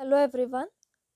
Hello everyone.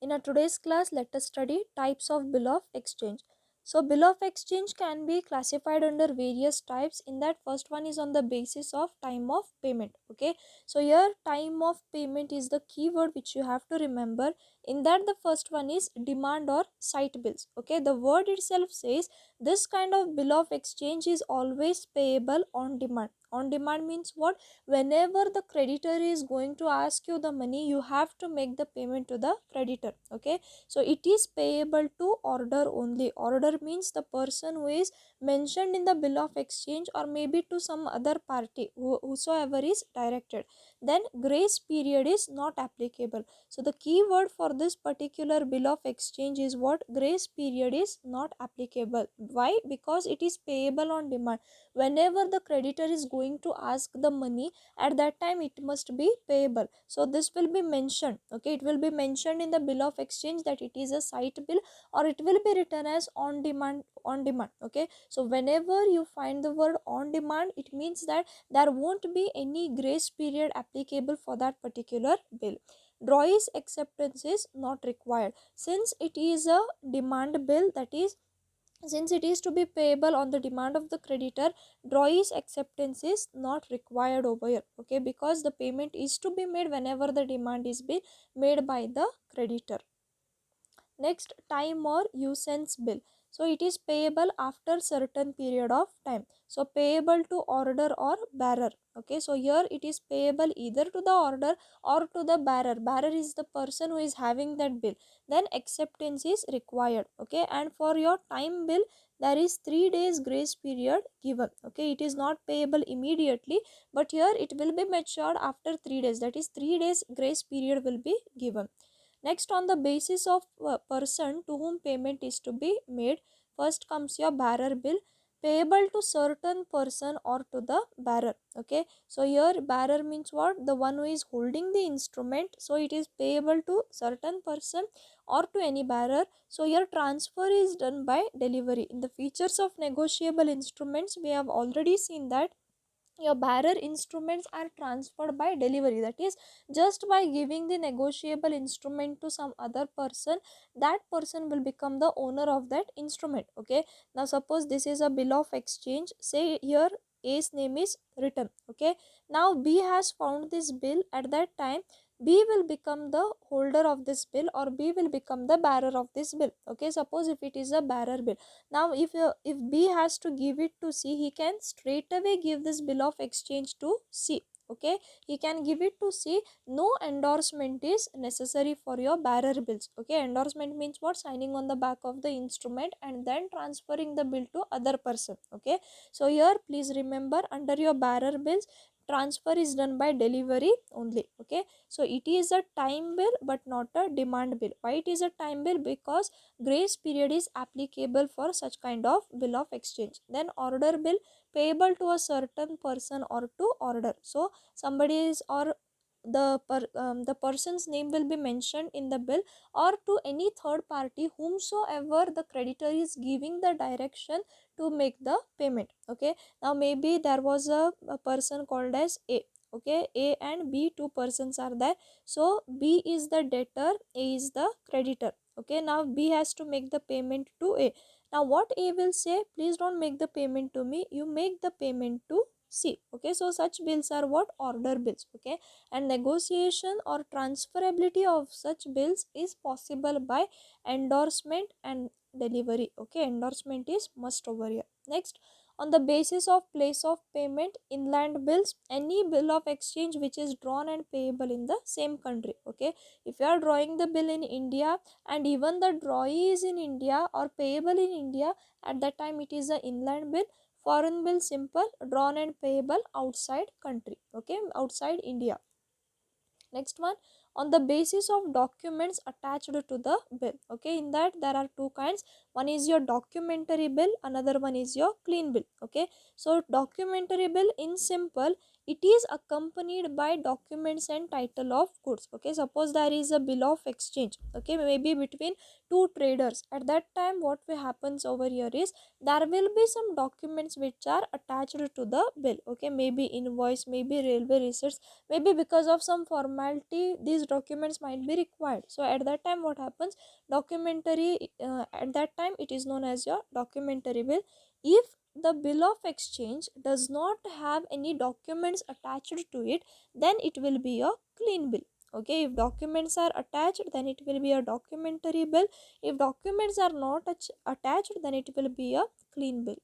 In our today's class, let us study types of bill of exchange. So, bill of exchange can be classified under various types. In that, first one is on the basis of time of payment. Okay. So, here time of payment is the keyword which you have to remember. In that, the first one is demand or sight bills. Okay. The word itself says this kind of bill of exchange is always payable on demand. On demand means what? Whenever the creditor is going to ask you the money, you have to make the payment to the creditor. Okay, so it is payable to order only. Order means the person who is mentioned in the bill of exchange, or maybe to some other party, whosoever is directed. Then grace period is not applicable. So the key word for this particular bill of exchange is what? Grace period is not applicable. Why? Because it is payable on demand. Whenever the creditor is going to ask the money, at that time it must be payable. So this will be mentioned. Okay, it will be mentioned in the bill of exchange that it is a sight bill, or it will be written as on demand. Okay, so whenever you find the word on demand, it means that there won't be any grace period applicable for that particular bill. Drawee's acceptance is not required since it is a demand bill, that is, since it is to be payable on the demand of the creditor. Drawee's acceptance is not required over here. Okay, because the payment is to be made whenever the demand is being made by the creditor. Next, time or usance bill. So it is payable after certain period of time. So payable to order or bearer. Okay, so here it is payable either to the order or to the bearer. Bearer is the person who is having that bill. Then acceptance is required. Okay, and for your time bill, there is 3 days grace period given. Okay, it is not payable immediately, but here it will be matured after 3 days. That is, 3 days grace period will be given. Next, on the basis of person to whom payment is to be made, first comes your bearer bill, payable to certain person or to the bearer. Okay, so here bearer means what? The one who is holding the instrument. So it is payable to certain person or to any bearer. So here transfer is done by delivery. In the features of negotiable instruments, we have already seen that your bearer instruments are transferred by delivery. That is, just by giving the negotiable instrument to some other person, that person will become the owner of that instrument. Okay, now suppose this is a bill of exchange. Say here A's name is written. Okay, now B has found this bill. At that time, B will become the holder of this bill, or B will become the bearer of this bill. Okay, suppose if it is a bearer bill. Now if B has to give it to C, he can straight away give this bill of exchange to C. Okay, he can give it to C. No endorsement is necessary for your bearer bills. Okay, endorsement means what? Signing on the back of the instrument and then transferring the bill to other person. Okay, so here please remember, under your bearer bills, transfer is done by delivery only. Okay, so it is a time bill but not a demand bill. Why it is a time bill? Because grace period is applicable for such kind of bill of exchange. Then order bill, payable to a certain person or to order. So somebody is, or the person's name will be mentioned in the bill, or to any third party whomsoever the creditor is giving the direction to make the payment. Okay, now maybe there was a person called as A. Okay, A and B, two persons are there. So B is the debtor, A is the creditor. Okay, now B has to make the payment to A. Now what A will say? Please don't make the payment to me, you make the payment to C. Okay, so such bills are what? Order bills. Okay, and negotiation or transferability of such bills is possible by endorsement and delivery. Okay, endorsement is must over here. Next, on the basis of place of payment, inland bills, any bill of exchange which is drawn and payable in the same country. Okay, if you are drawing the bill in India and even the drawee is in India or payable in India, at that time it is a inland bill. Foreign bill, simple, drawn and payable outside country. Okay, outside India. Next one, on the basis of documents attached to the bill. Okay, in that there are two kinds. One is your documentary bill, another one is your clean bill. Okay, so documentary bill in simple, it is accompanied by documents and title of goods. Okay, suppose there is a bill of exchange, okay, maybe between two traders. At that time what will happens over here is there will be some documents which are attached to the bill. Okay, maybe invoice, maybe railway receipts, maybe because of some formality these documents might be required. So at that time what happens, documentary, at that time it is known as your documentary bill. If the bill of exchange does not have any documents attached to it, then it will be a clean bill. Okay, if documents are attached, then it will be a documentary bill. If documents are not attached, then it will be a clean bill.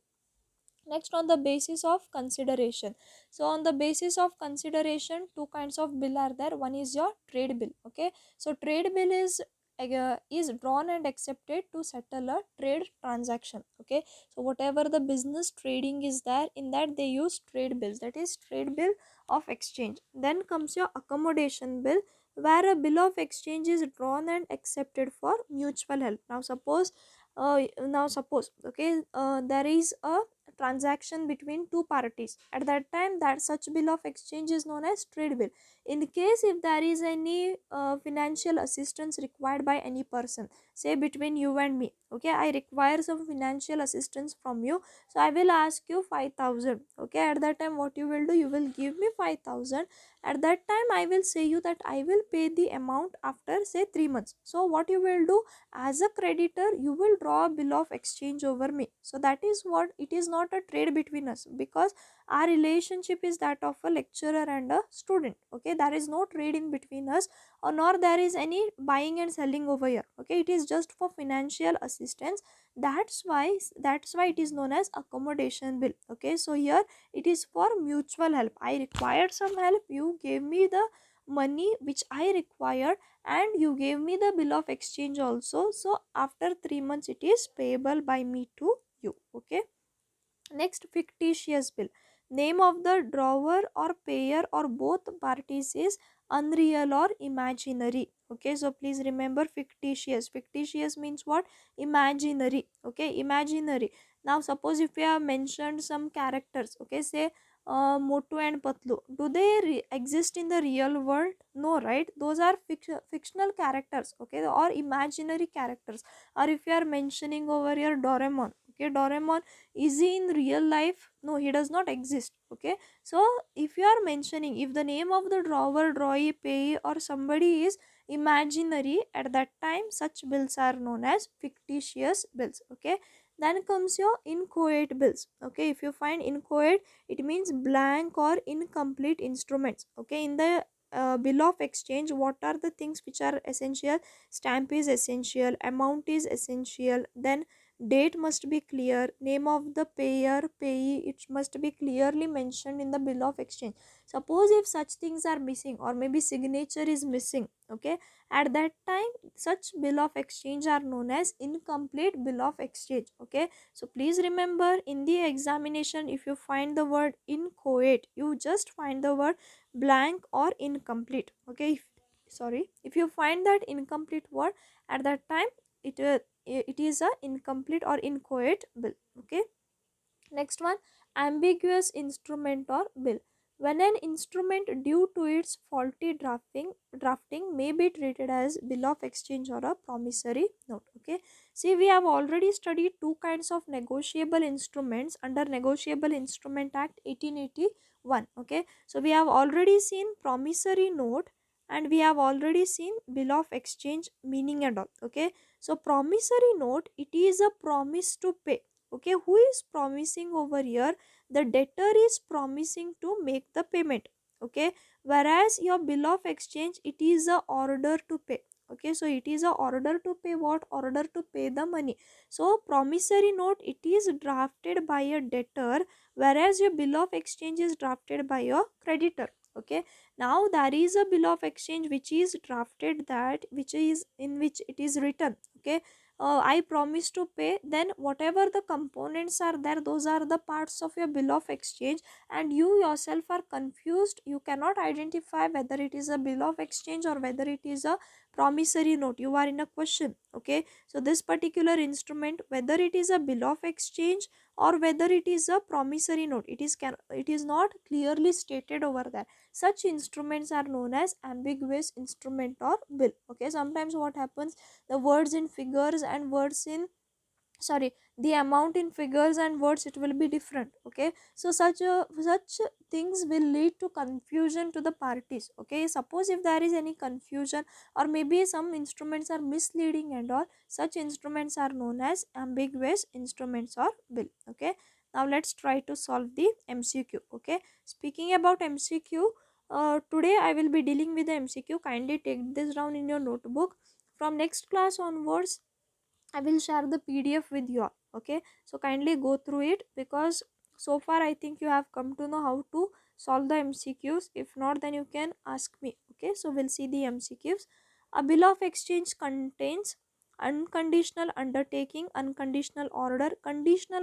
Next, on the basis of consideration. So on the basis of consideration, two kinds of bill are there. One is your trade bill. Okay, so trade bill is drawn and accepted to settle a trade transaction. Okay, so whatever the business trading is there, in that they use trade bills, that is trade bill of exchange. Then comes your accommodation bill, where a bill of exchange is drawn and accepted for mutual help. Now suppose, okay, there is a transaction between two parties. At that time, that such bill of exchange is known as trade bill. In case if there is any financial assistance required by any person, say between you and me, okay, I require some financial assistance from you, so I will ask you 5,000. Okay, at that time what you will do, you will give me 5,000. At that time I will say you that I will pay the amount after say 3 months. So what you will do, as a creditor you will draw a bill of exchange over me. So that is what, it is not a trade between us, because our relationship is that of a lecturer and a student. Okay, there is no trade in between us, or nor there is any buying and selling over here. Okay, it is just for financial assistance. That's why it is known as accommodation bill. Okay, so here it is for mutual help. I required some help, you gave me the money which I required, and you gave me the bill of exchange also. So after 3 months it is payable by me to you. Okay, next, fictitious bill. Name of the drawer or payer or both parties is unreal or imaginary. Okay, so please remember fictitious. Fictitious means what? Imaginary. Okay, imaginary. Now suppose if we have mentioned some characters, okay, say Motu and Patlu, do they exist in the real world? No, right? Those are fictional characters, okay, or imaginary characters. Or if you are mentioning over here Doraemon, okay, Doraemon, is he in real life? No, he does not exist. Okay, so if you are mentioning, if the name of the drawer, drawee, payee or somebody is imaginary, at that time such bills are known as fictitious bills. Okay, then comes your inchoate bills. Okay, if you find inchoate, it means blank or incomplete instruments. Okay, in the bill of exchange, what are the things which are essential? Stamp is essential, amount is essential, then date must be clear, name of the payer, payee, it must be clearly mentioned in the bill of exchange. Suppose if such things are missing, or maybe signature is missing, okay, at that time such bill of exchange are known as incomplete bill of exchange. Okay, so please remember, in the examination if you find the word inchoate, you just find the word blank or incomplete. Okay, if you find that incomplete word, at that time it is a incomplete or inchoate bill. Okay, next one, ambiguous instrument or bill. When an instrument due to its faulty drafting may be treated as bill of exchange or a promissory note. Okay, see, we have already studied two kinds of negotiable instruments under Negotiable Instrument Act 1881. Okay, so we have already seen promissory note, and we have already seen bill of exchange meaning and all. Okay, so promissory note, it is a promise to pay. Okay, who is promising over here? The debtor is promising to make the payment. Okay, whereas your bill of exchange, it is a order to pay. Okay, so it is a order to pay what? Order to pay the money. So promissory note, it is drafted by a debtor, whereas your bill of exchange is drafted by a creditor. Okay, now there is a bill of exchange which is drafted, that which is in which it is written, okay, I promise to pay, then whatever the components are there, those are the parts of your bill of exchange, and you yourself are confused. You cannot identify whether it is a bill of exchange or whether it is a promissory note. You are in a question. Okay, so this particular instrument, whether it is a bill of exchange or whether it is a promissory note. It is not clearly stated over there. Such instruments are known as ambiguous instrument or bill. Okay, sometimes what happens, the words in figures and words in, sorry, the amount in figures and words, it will be different. Okay, so such things will lead to confusion to the parties. Okay, suppose if there is any confusion, or maybe some instruments are misleading and all, such instruments are known as ambiguous instruments or bill. Okay, now let's try to solve the MCQ. Okay, speaking about MCQ, today I will be dealing with the MCQ. Kindly take this down in your notebook. From next class onwards, I will share the PDF with you all. Okay, so kindly go through it, because so far I think you have come to know how to solve the MCQs. If not, then you can ask me. Okay, so we'll see the MCQs. A bill of exchange contains unconditional undertaking, unconditional order, conditional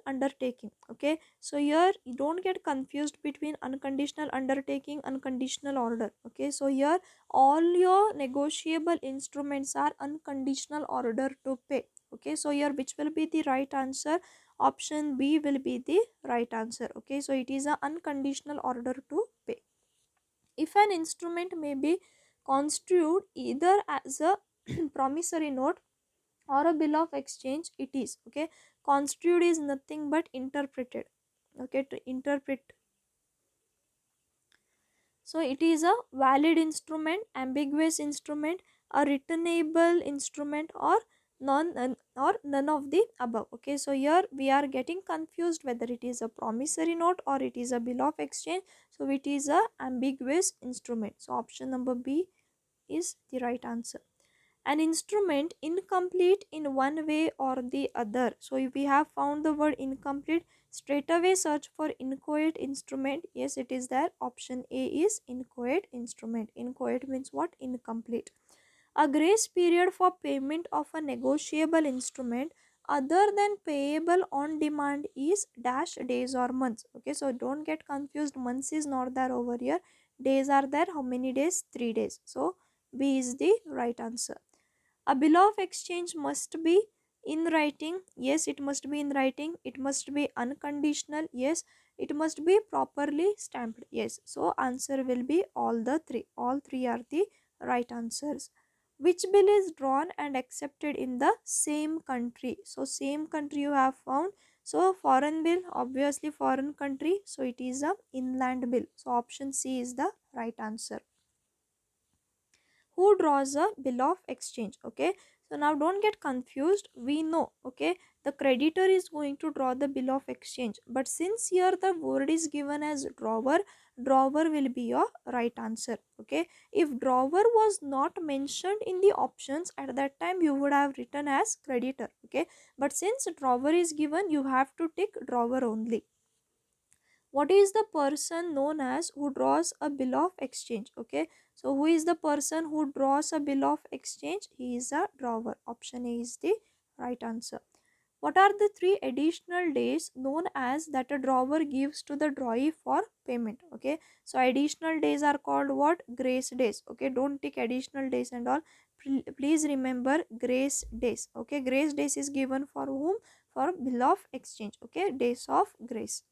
undertaking. Okay, so here you don't get confused between unconditional undertaking, unconditional order. Okay, so here all your negotiable instruments are unconditional order to pay. Okay, so here which will be the right answer? Option B will be the right answer. Okay, so it is an unconditional order to pay. If an instrument may be construed either as a promissory note or a bill of exchange, it is. Okay, construed is nothing but interpreted. Okay, to interpret. So it is a valid instrument, ambiguous instrument, a returnable instrument, or none of the above. Okay, so here we are getting confused whether it is a promissory note or it is a bill of exchange. So it is a ambiguous instrument. So option number B is the right answer. An instrument incomplete in one way or the other. So if we have found the word incomplete, straight away search for inchoate instrument. Yes, it is there. Option A is inchoate instrument. Inchoate means what? Incomplete. A grace period for payment of a negotiable instrument other than payable on demand is dash days or months. Okay, so don't get confused. Months is not there over here. Days are there. How many days? 3 days. So B is the right answer. A bill of exchange must be in writing. Yes, it must be in writing. It must be unconditional. Yes, it must be properly stamped. Yes, so answer will be all the three. All three are the right answers. Which bill is drawn and accepted in the same country? So same country you have found. So foreign bill, obviously foreign country. So it is a inland bill. So option C is the right answer. Who draws a bill of exchange? Okay, so now don't get confused. We know, okay, the creditor is going to draw the bill of exchange, but since here the word is given as drawer, drawer will be your right answer. Okay, if drawer was not mentioned in the options, at that time you would have written as creditor. Okay, but since drawer is given, you have to tick drawer only. What is the person known as who draws a bill of exchange? Okay, so who is the person who draws a bill of exchange? He is a drawer. Option A is the right answer. What are the three additional days known as that a drawer gives to the drawee for payment? Okay, so additional days are called what? Grace days. Okay, don't take additional days and all. Please remember grace days. Okay, grace days is given for whom? For bill of exchange. Okay, days of grace.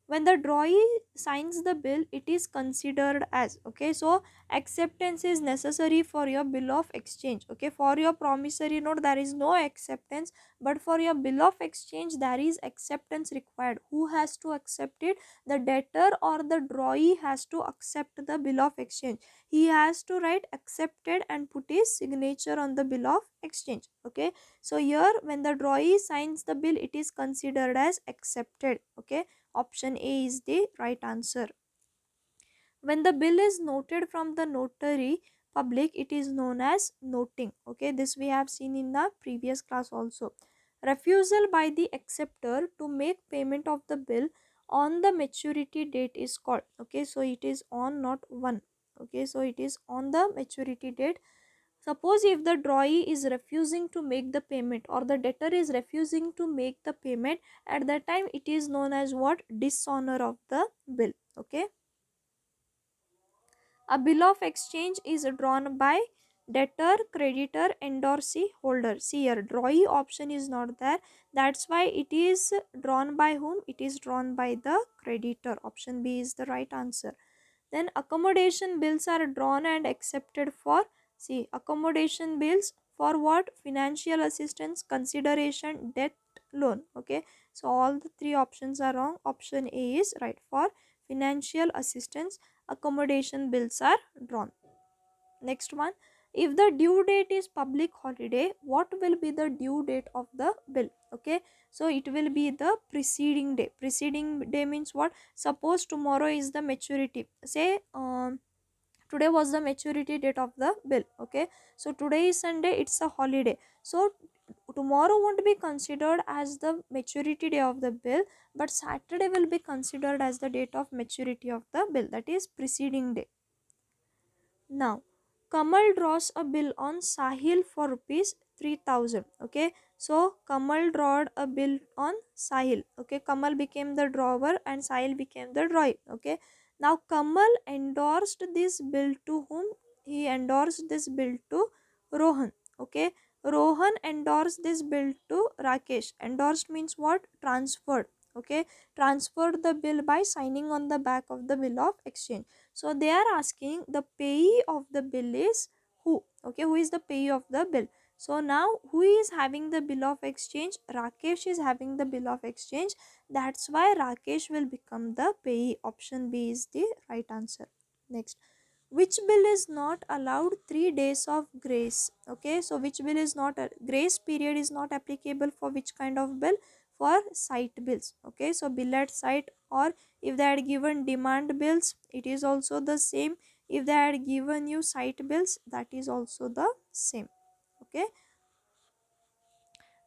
When the drawee signs the bill, it is considered as. Okay, so acceptance is necessary for your bill of exchange. Okay, for your promissory note there is no acceptance, but for your bill of exchange there is acceptance required. Who has to accept it? The debtor or the drawee has to accept the bill of exchange. He has to write accepted and put his signature on the bill of exchange. Okay, so here when the drawee signs the bill, it is considered as accepted. Okay, option A is the right answer. When the bill is noted from the notary public, it is known as noting. Okay, this we have seen in the previous class also. Refusal by the acceptor to make payment of the bill on the maturity date is called. Okay, so it is on, not one. Okay, so it is on the maturity date. Suppose if the drawee is refusing to make the payment, or the debtor is refusing to make the payment, at that time it is known as what? Dishonour of the bill. Okay, a bill of exchange is drawn by debtor, creditor, endorsee, holder. See here, drawee option is not there, that's why it is drawn by whom? It is drawn by the creditor. Option B is the right answer. Then accommodation bills are drawn and accepted for, see, accommodation bills for what? Financial assistance, consideration, debt, loan. Okay, so all the three options are wrong. Option A is right. For financial assistance, accommodation bills are drawn. Next one, if the due date is public holiday, what will be the due date of the bill? Okay, so it will be the preceding day. Preceding day means what? Suppose tomorrow is the maturity, say today was the maturity date of the bill. Okay, so today is Sunday, it's a holiday, so tomorrow won't be considered as the maturity day of the bill, but Saturday will be considered as the date of maturity of the bill, that is preceding day. Now, Kamal draws a bill on Sahil for rupees 3000. Okay, so Kamal drawed a bill on Sahil. Okay, Kamal became the drawer and Sahil became the drawee. Okay, now Kamal endorsed this bill to whom? He endorsed this bill to Rohan. Okay, Rohan endorsed this bill to Rakesh. Endorsed means what? Transferred. Okay, transferred the bill by signing on the back of the bill of exchange. So they are asking the payee of the bill is who? Okay, who is the payee of the bill? So now who is having the bill of exchange? Rakesh is having the bill of exchange. That's why Rakesh will become the payee. Option B is the right answer. Next, which bill is not allowed 3 days of grace? Okay, so which bill is not a grace period is not applicable for which kind of bill? For site bills. Okay, so bill at site, or if they had given demand bills, it is also the same. If they had given you site bills, that is also the same. Okay,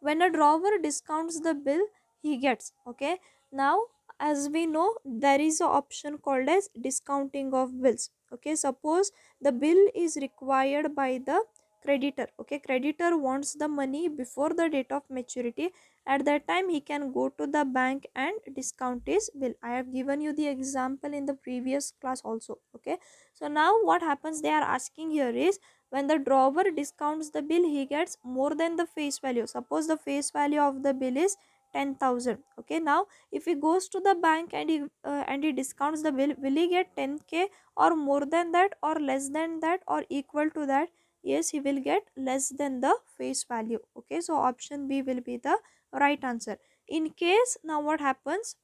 when a drawer discounts the bill, he gets. Okay, now as we know, there is a option called as discounting of bills. Okay, suppose the bill is required by the creditor. Okay, creditor wants the money before the date of maturity. At that time he can go to the bank and discount his bill. I have given you the example in the previous class also. Okay, so now what happens, they are asking here is, when the drawer discounts the bill, he gets more than the face value. Suppose the face value of the bill is 10,000. Okay, now if he goes to the bank and he discounts the bill, will he get 10k or more than that, or less than that, or equal to that? Yes, he will get less than the face value. Okay, so option B will be the right answer. In case, now what happens,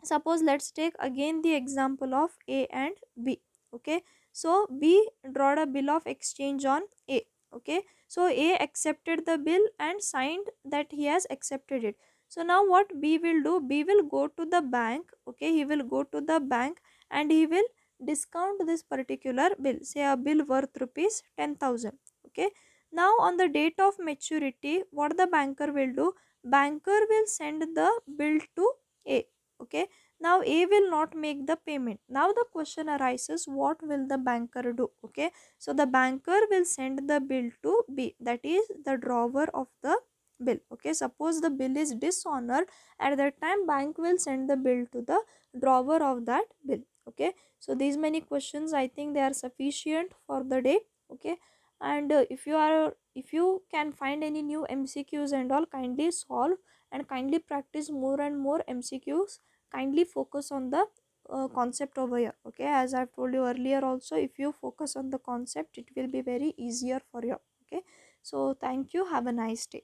suppose let's take again the example of A and B. Okay, so B drawed a bill of exchange on A. Okay, so A accepted the bill and signed that he has accepted it. So now what B will do, B will go to the bank. Okay, he will go to the bank and he will discount this particular bill, say a bill worth rupees 10,000. Okay, now on the date of maturity, what the banker will do, banker will send the bill to A. Okay, now A will not make the payment. Now the question arises, what will the banker do? Okay, so the banker will send the bill to B, that is the drawer of the bill. Okay, suppose the bill is dishonored, at that time bank will send the bill to the drawer of that bill. Okay, so these many questions, I think they are sufficient for the day. Okay, and if you can find any new MCQs and all, kindly solve and kindly practice more and more MCQs. Kindly focus on the concept over here. Okay, as I've told you earlier also, if you focus on the concept, it will be very easier for you. Okay, so thank you, have a nice day.